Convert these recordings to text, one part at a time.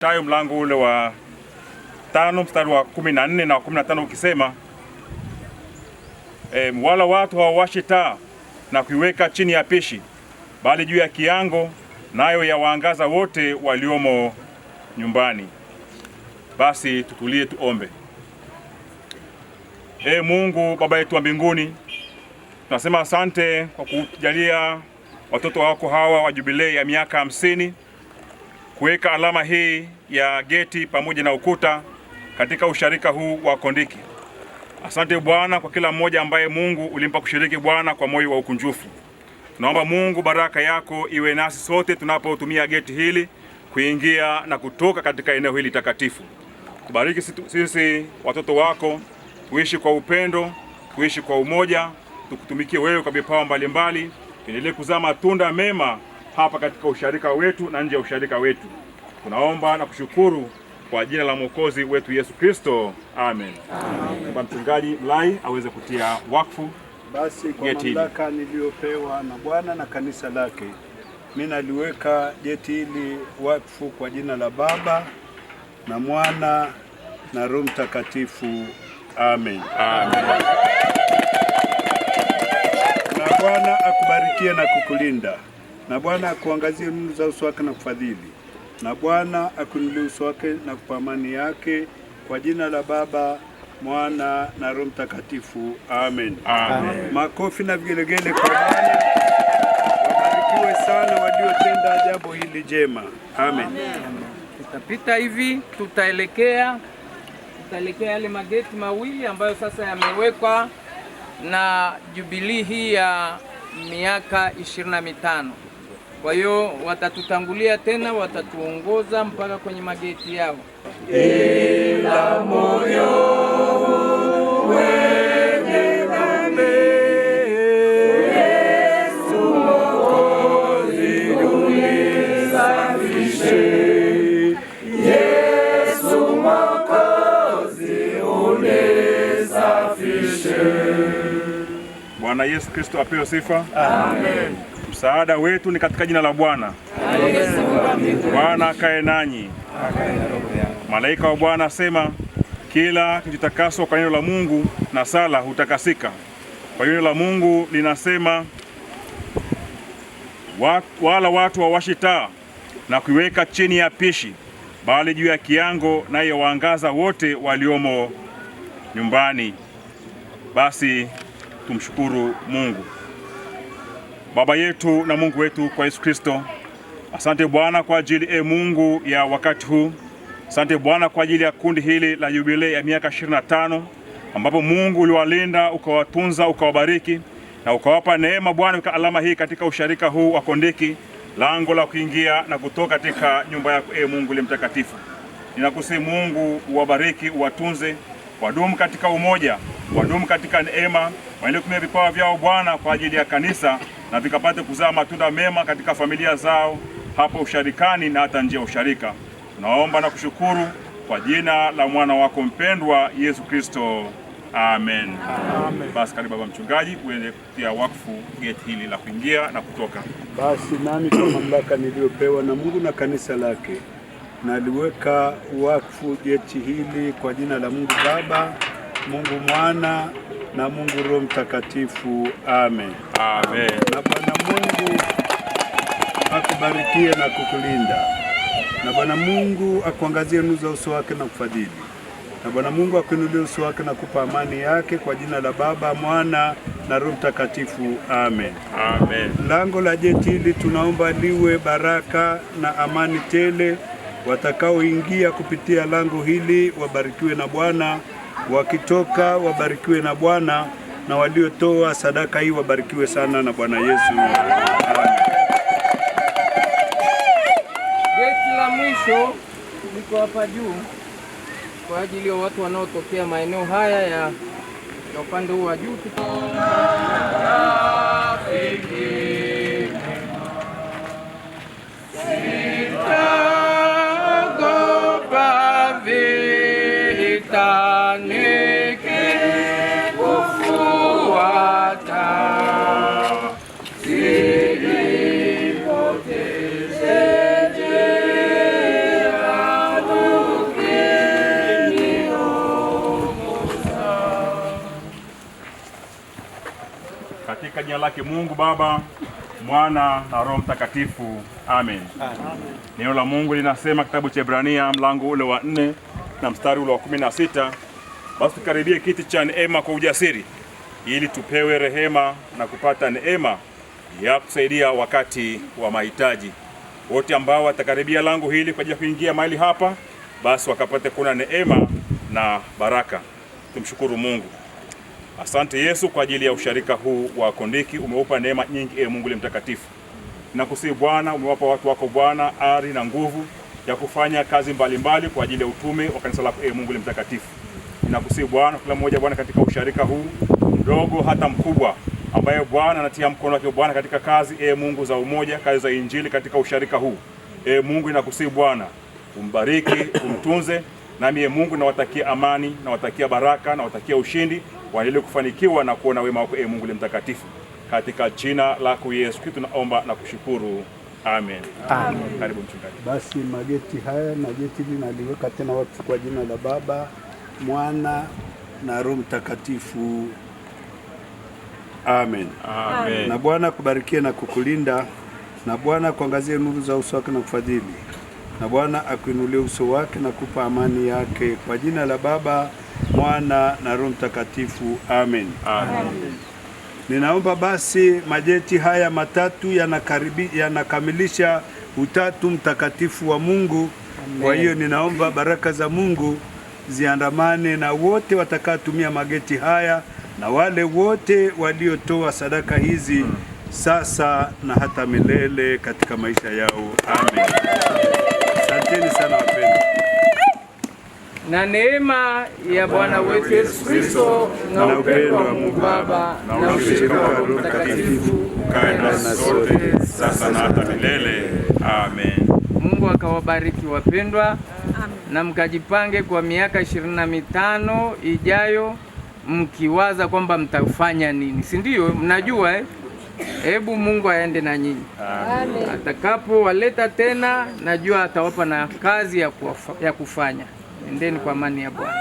Mathayo mlango ule wa 5 mstari wa 14 na 15 ukisema, wala watu hawawashi taa na kuiweka chini ya pishi, bali juu ya kiango, nayo yawaangaza wote waliomo nyumbani. Basi tutulie tuombe. Mungu Baba yetu wa mbinguni, tunasema asante kwa kujalia watoto wako hawa wa jubilei ya miaka 50 kuweka alama hii ya geti pamoja na ukuta katika usharika huu wa Kondiki. Asante Bwana kwa kila mmoja ambaye Mungu ulimpa kushiriki Bwana kwa moyo wa ukunjufu. Tunaomba Mungu baraka yako iwe nasi sote tunapotumia geti hili kuingia na kutoka katika eneo hili takatifu. Tubariki sisi watoto wako, tuishi kwa upendo, tuishi kwa umoja, tukutumikie wewe kwa vipawa mbalimbali, tuendelee kuzaa matunda mema hapa katika usharika wetu na nje ya usharika wetu. Tunaomba na kushukuru kwa jina la Mwokozi wetu Yesu Kristo. Amen. Amen. Mchungaji Mlai aweze kutia wakfu. Basi kwa mamlaka niliyopewa na Bwana na kanisa lake, mimi naliweka geti hili wakfu kwa jina la Baba na Mwana na Roho Mtakatifu. Amen. Amen. Na Bwana akubarikie na kukulinda. Na Bwana akuangazie nuru za uso wake na kufadhili. Na Bwana akuinulie uso wake na kupa amani yake, kwa jina la Baba, Mwana na Roho Mtakatifu. Amen. Amen. Makofi na vigelegele kwa Bwana. Wabarikiwe sana waliotenda jambo hili jema. Amen. Tutapita hivi, tutaelekea yale mageti mawili ambayo sasa yamewekwa na jubilii hii ya miaka 25. Kwa hiyo watatutangulia tena, watatuongoza mpaka kwenye mageti yao. Ila moyo wenye dhambi, Yesu Mwokozi unisafishe. Yesu Mwokozi unisafishe. Bwana Yesu Kristo apewe sifa. Amen. Msaada wetu ni katika jina la Bwana. Bwana akae nanyi. Malaika wa Bwana asema, kila kitakaswa kwa neno la Mungu na sala hutakasika. Kwa neno la Mungu linasema, wala watu hawawashi taa na kuiweka chini ya pishi, bali juu ya kiango, naye waangaza wote waliomo nyumbani. Basi tumshukuru Mungu. Baba yetu na Mungu wetu kwa Yesu Kristo, asante Bwana kwa ajili Mungu ya wakati huu. Asante Bwana kwa ajili ya kundi hili la jubilei ya miaka 25 ambapo Mungu uliwalinda, ukawatunza, ukawabariki na ukawapa neema Bwana kwa alama hii katika usharika huu wa Kondiki, lango la kuingia na kutoka katika nyumba yako Mungu ile mtakatifu. Ninakusihi Mungu uwabariki, uwatunze, wadumu katika umoja, wadumu katika neema, waendelee kutumia vipawa vyao Bwana kwa ajili ya kanisa na vikapate kuzaa matunda mema katika familia zao hapo usharikani na hata nje ya usharika. Tunaomba na kushukuru kwa jina la mwana wako mpendwa Yesu Kristo. Amen. Amen. Basi karibu baba mchungaji uende kutia wakfu geti hili la kuingia na kutoka. Basi nami kwa mamlaka niliyopewa na Mungu na kanisa lake, naliweka wakfu geti hili kwa jina la Mungu Baba, Mungu Mwana na Mungu Roho Mtakatifu. Amen. Amen. Na Bwana Mungu akubarikie na kukulinda. Na Bwana Mungu akuangazie nuru za uso wake na kufadhili. Na Bwana Mungu akuinulie uso wake na kupa amani yake, kwa jina la Baba, Mwana na Roho Mtakatifu. Amen. Amen. Lango la geti hili tunaomba liwe baraka na amani tele. Watakaoingia kupitia lango hili wabarikiwe na Bwana, wakitoka wabarikiwe na Bwana, na waliotoa sadaka hii wabarikiwe sana na Bwana Yesu. Amen. Geti la mwisho liko hapa juu kwa ajili ya watu wanaotokea maeneo haya ya upande huu wa juu. Sitaogopa vita nikikufuata, sipoteze njia jina lake Mungu Baba, Mwana na Roho Mtakatifu. Amen. Neno la Mungu linasema kitabu cha Ibrania mlango ule wa 4 na mstari ule wa 16, basi tukaribie kiti cha neema kwa ujasiri ili tupewe rehema na kupata neema ya kusaidia wakati wa mahitaji. Wote ambao watakaribia lango hili kwa ajili ya kuingia mahali hapa, basi wakapate kuna neema na baraka. Tumshukuru Mungu. Asante Yesu kwa ajili ya usharika huu wa Kondiki. Umeupa neema nyingi, Mungu mtakatifu. Nakusihi Bwana, umewapa watu wako Bwana ari na nguvu ya kufanya kazi mbalimbali kwa ajili ya utume wa kanisa lako, Mungu mtakatifu. Nakusihi Bwana, kila mmoja Bwana katika usharika huu mdogo hata mkubwa, ambaye Bwana anatia mkono wake Bwana katika kazi, Mungu za umoja, kazi za injili katika usharika huu. Mungu nakusihi Bwana, umbariki, umtunze, nami Mungu nawatakia amani, nawatakia baraka, nawatakia ushindi, waendelee kufanikiwa na kuona wema wako, Mungu mtakatifu. Katika jina lako Yesu Kristo naomba na kushukuru. Amen. Amen. Karibu mchungaji. Basi mageti haya na geti hili naliweka tena wakfu kwa jina la Baba, Mwana na Roho Mtakatifu. Amen. Amen. Na Bwana kubarikie na kukulinda, na Bwana kuangazie nuru za uso wake na kufadhili, na Bwana akuinulie uso wake na kupa amani yake, kwa jina la Baba, Mwana na Roho Mtakatifu. Amen. Amen. Ninaomba basi majeti haya matatu yanakamilisha utatu mtakatifu wa Mungu. Amen. Kwa hiyo ninaomba baraka za Mungu ziandamane na wote watakaotumia mageti haya na wale wote waliotoa sadaka hizi sasa na hata milele katika maisha yao. Amen. Asanteni sana wapendwa. Na neema ya Bwana wetu Yesu Kristo na upendo wa Mungu Baba na ushirika wa Roho Mtakatifu ukae nasi sote sasa na hata milele. Amen. Mungu akawabariki wapendwa. Na mkajipange kwa miaka 25 ijayo, mkiwaza kwamba mtafanya nini, si ndio? Mnajua Hebu Mungu aende na nyinyi. Amen. Atakapo waleta tena, najua atawapa na kazi ya kufanya. Endeni kwa amani ya Bwana.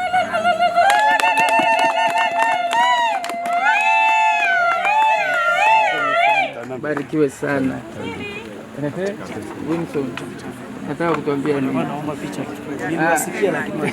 Barikiwe sana. Wilson, nataka kutuambia nini? Naomba picha. Nimewasikia lakini